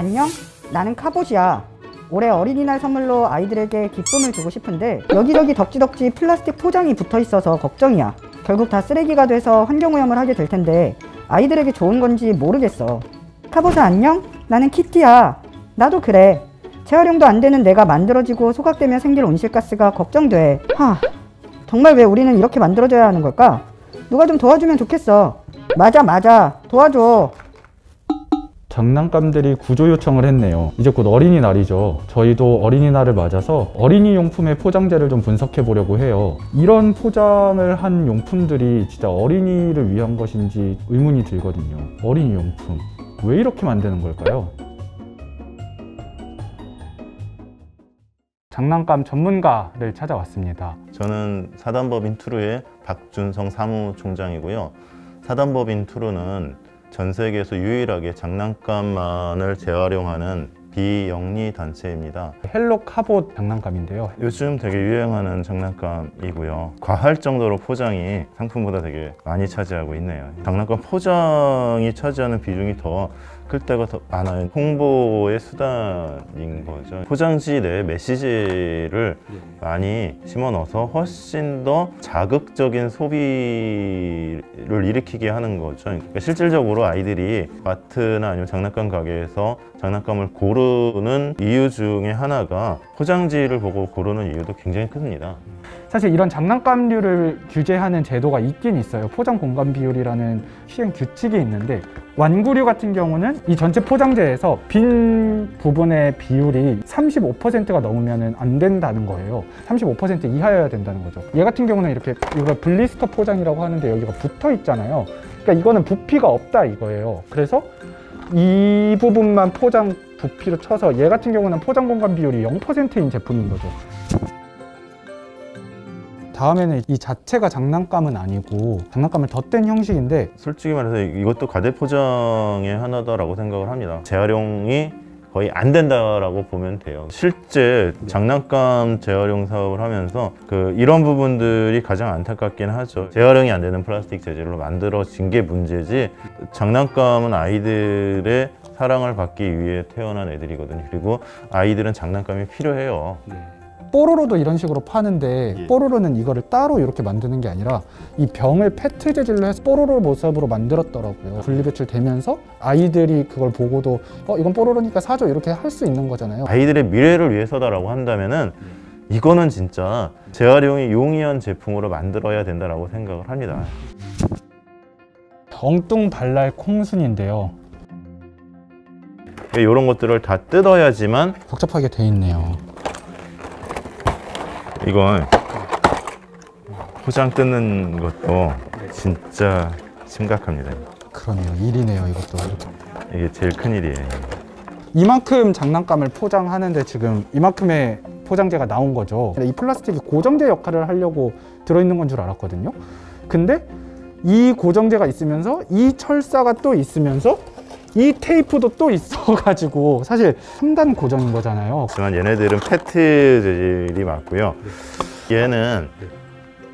안녕? 나는 카봇이야. 올해 어린이날 선물로 아이들에게 기쁨을 주고 싶은데 여기저기 덕지덕지 플라스틱 포장이 붙어 있어서 걱정이야. 결국 다 쓰레기가 돼서 환경오염을 하게 될 텐데 아이들에게 좋은 건지 모르겠어. 카봇아 안녕? 나는 키티야. 나도 그래. 재활용도 안 되는 내가 만들어지고 소각되며 생길 온실가스가 걱정돼. 정말 왜 우리는 이렇게 만들어져야 하는 걸까? 누가 좀 도와주면 좋겠어. 맞아. 도와줘. 장난감들이 구조 요청을 했네요. 이제 곧 어린이날이죠. 저희도 어린이날을 맞아서 어린이 용품의 포장재를 좀 분석해 보려고 해요. 이런 포장을 한 용품들이 진짜 어린이를 위한 것인지 의문이 들거든요. 어린이 용품 왜 이렇게 만드는 걸까요? 장난감 전문가를 찾아왔습니다. 저는 사단법인 투루의 박준성 사무총장이고요. 사단법인 투루는 전 세계에서 유일하게 장난감만을 재활용하는 비영리 단체입니다. 헬로 카봇 장난감인데요. 요즘 되게 유행하는 장난감이고요. 과할 정도로 포장이 상품보다 되게 많이 차지하고 있네요. 장난감 포장이 차지하는 비중이 더 클 때가 더 많아요. 홍보의 수단인 거죠. 포장지 내에 메시지를 많이 심어넣어서 훨씬 더 자극적인 소비를 일으키게 하는 거죠. 그러니까 실질적으로 아이들이 마트나 아니면 장난감 가게에서 장난감을 고르는 이유 중에 하나가 포장지를 보고 고르는 이유도 굉장히 큽니다. 사실 이런 장난감류를 규제하는 제도가 있긴 있어요. 포장 공간 비율이라는 시행 규칙이 있는데 완구류 같은 경우는 이 전체 포장재에서 빈 부분의 비율이 35%가 넘으면 안 된다는 거예요. 35% 이하여야 된다는 거죠. 얘 같은 경우는 이렇게 이걸 블리스터 포장이라고 하는데 여기가 붙어 있잖아요. 그러니까 이거는 부피가 없다 이거예요. 그래서 이 부분만 포장 부피로 쳐서 얘 같은 경우는 포장 공간 비율이 0%인 제품인 거죠. 다음에는 이 자체가 장난감은 아니고 장난감을 덧댄 형식인데 솔직히 말해서 이것도 과대포장의 하나다라고 생각을 합니다. 재활용이 거의 안 된다라고 보면 돼요. 실제 장난감 재활용 사업을 하면서 이런 부분들이 가장 안타깝긴 하죠. 재활용이 안 되는 플라스틱 재질로 만들어진 게 문제지 장난감은 아이들의 사랑을 받기 위해 태어난 애들이거든요. 그리고 아이들은 장난감이 필요해요. 뽀로로도 이런 식으로 파는데 뽀로로는 이거를 따로 이렇게 만드는 게 아니라 이 병을 페트 재질로 해서 뽀로로 모습으로 만들었더라고요. 분리배출되면서 아이들이 그걸 보고도 이건 뽀로로니까 사줘 이렇게 할 수 있는 거잖아요. 아이들의 미래를 위해서다라고 한다면은 이거는 진짜 재활용이 용이한 제품으로 만들어야 된다라고 생각을 합니다. 엉뚱 발랄 콩순인데요. 이런 것들을 다 뜯어야지만 복잡하게 돼 있네요. 이건 포장 뜯는 것도 진짜 심각합니다. 그러네요. 일이네요 이것도. 이게 제일 큰일이에요. 이만큼 장난감을 포장하는데 지금 이만큼의 포장재가 나온 거죠. 이 플라스틱이 고정재 역할을 하려고 들어있는 건 줄 알았거든요. 근데 이 고정재가 있으면서 이 철사가 또 있으면서 이 테이프도 또 있어가지고 사실 3단 고정인 거잖아요. 하지만 얘네들은 페트 재질이 맞고요. 얘는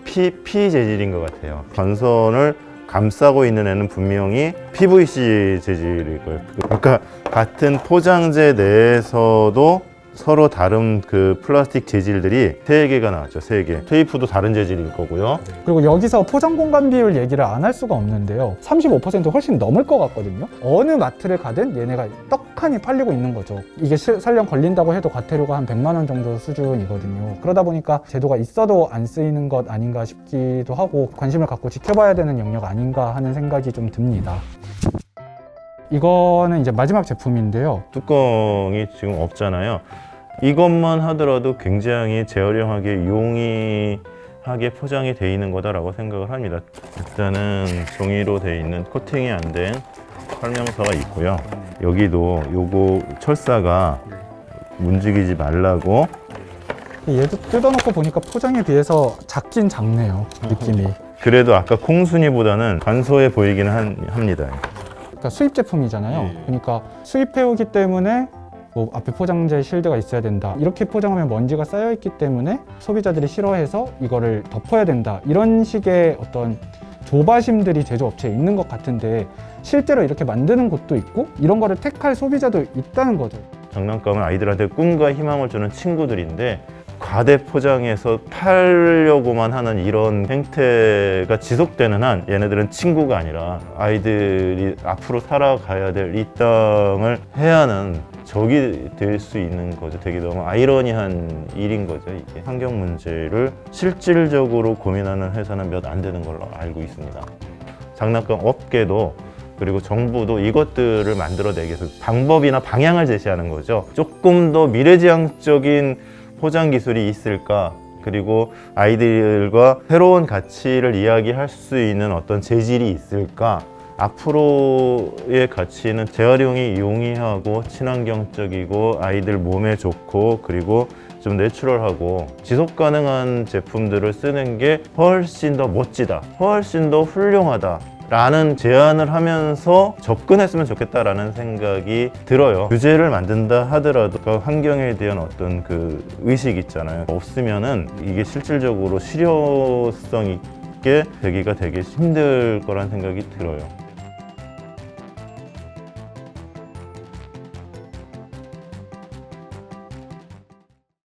PP 재질인 것 같아요. 전선을 감싸고 있는 애는 분명히 PVC 재질일 거예요. 그러니까 같은 포장재 내에서도 서로 다른 플라스틱 재질들이 3개가 나왔죠. 3개. 테이프도 다른 재질일 거고요. 그리고 여기서 포장 공간 비율 얘기를 안 할 수가 없는데요. 35% 훨씬 넘을 것 같거든요. 어느 마트를 가든 얘네가 떡하니 팔리고 있는 거죠. 이게 설령 걸린다고 해도 과태료가 한 100만 원 정도 수준이거든요. 그러다 보니까 제도가 있어도 안 쓰이는 것 아닌가 싶기도 하고 관심을 갖고 지켜봐야 되는 영역 아닌가 하는 생각이 좀 듭니다. 이거는 이제 마지막 제품인데요. 뚜껑이 지금 없잖아요. 이것만 하더라도 굉장히 재활용하게 용이하게 포장이 돼 있는 거다라고 생각을 합니다. 일단은 종이로 돼 있는 코팅이 안 된 설명서가 있고요. 여기도 요거 철사가 움직이지 말라고. 얘도 뜯어놓고 보니까 포장에 비해서 작긴 작네요. 느낌이. 그래도 아까 콩순이보다는 간소해 보이긴 합니다. 그러니까 수입 제품이잖아요. 그러니까 수입해오기 때문에 뭐 앞에 포장재 실드가 있어야 된다. 이렇게 포장하면 먼지가 쌓여있기 때문에 소비자들이 싫어해서 이거를 덮어야 된다. 이런 식의 어떤 조바심들이 제조업체에 있는 것 같은데 실제로 이렇게 만드는 곳도 있고 이런 거를 택할 소비자도 있다는 거죠. 장난감은 아이들한테 꿈과 희망을 주는 친구들인데 과대 포장해서 팔려고만 하는 이런 행태가 지속되는 한 얘네들은 친구가 아니라 아이들이 앞으로 살아가야 될 이 땅을 해야 하는 적이 될 수 있는 거죠. 되게 너무 아이러니한 일인 거죠. 이게 환경 문제를 실질적으로 고민하는 회사는 몇 안 되는 걸로 알고 있습니다. 장난감 업계도 그리고 정부도 이것들을 만들어내기 위해서 방법이나 방향을 제시하는 거죠. 조금 더 미래지향적인 포장 기술이 있을까? 그리고 아이들과 새로운 가치를 이야기할 수 있는 어떤 재질이 있을까? 앞으로의 가치는 재활용이 용이하고 친환경적이고 아이들 몸에 좋고 그리고 좀 내추럴하고 지속 가능한 제품들을 쓰는 게 훨씬 더 멋지다, 훨씬 더 훌륭하다 라는 제안을 하면서 접근했으면 좋겠다라는 생각이 들어요. 규제를 만든다 하더라도 그 환경에 대한 어떤 그 의식 있잖아요. 없으면은 이게 실질적으로 실효성 있게 되기가 되게 힘들 거란 생각이 들어요.